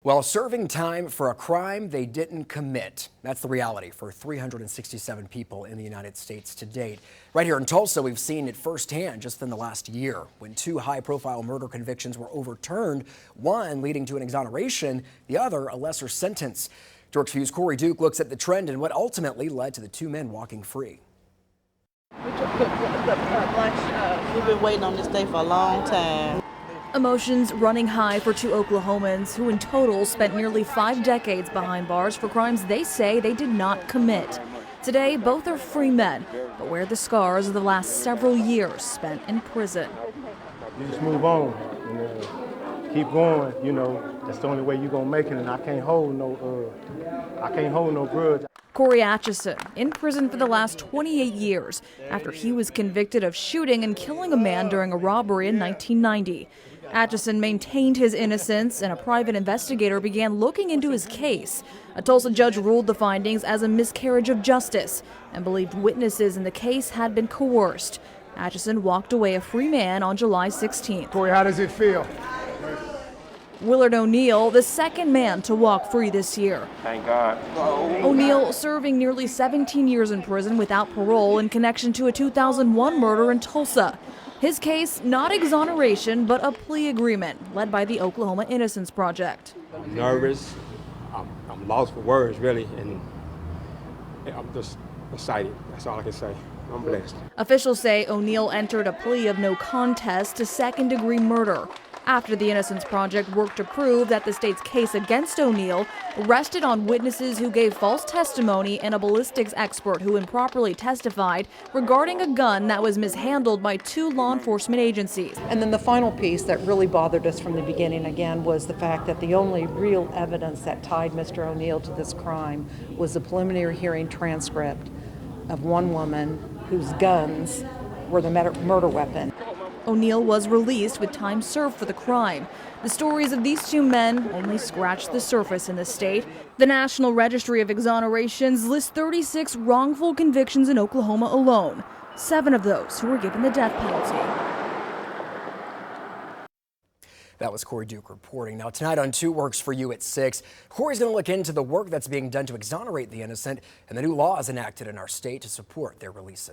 While serving time for a crime they didn't commit. That's the reality for 367 people in the United States to date. Right here in Tulsa, we've seen it firsthand just in the last year when two high-profile murder convictions were overturned, one leading to an exoneration, the other a lesser sentence. George View's Corey Duke looks at the trend and what ultimately led to the two men walking free. We've been waiting on this day for a long time. Emotions running high for two Oklahomans who in total spent nearly 5 decades behind bars for crimes they say they did not commit. Today, both are free men, but wear the scars of the last several years spent in prison. You just move on and keep going, that's the only way you're gonna make it, and I can't hold no grudge. Corey Atchison, in prison for the last 28 years after he was convicted of shooting and killing a man during a robbery in 1990. Atchison maintained his innocence, and a private investigator began looking into his case. A Tulsa judge ruled the findings as a miscarriage of justice and believed witnesses in the case had been coerced. Atchison walked away a free man on July 16th. Corey, how does it feel? Willard O'Neill, the second man to walk free this year. Thank God. O'Neill serving nearly 17 years in prison without parole in connection to a 2001 murder in Tulsa. His case, not exoneration, but a plea agreement led by the Oklahoma Innocence Project. I'm nervous. I'm lost for words, really, and I'm just excited. That's all I can say. I'm blessed. Officials say O'Neill entered a plea of no contest to second-degree murder after the Innocence Project worked to prove that the state's case against O'Neill rested on witnesses who gave false testimony and a ballistics expert who improperly testified regarding a gun that was mishandled by 2 law enforcement agencies. And then the final piece that really bothered us from the beginning again was the fact that the only real evidence that tied Mr. O'Neill to this crime was the preliminary hearing transcript of one woman whose guns were the murder weapon. O'Neill was released with time served for the crime. The stories of these two men only scratched the surface in the state. The National Registry of Exonerations lists 36 wrongful convictions in Oklahoma alone, 7 of those who were given the death penalty. That was Corey Duke reporting. Now tonight on 2 Works for You at 6, Corey's going to look into the work that's being done to exonerate the innocent and the new laws enacted in our state to support their releases.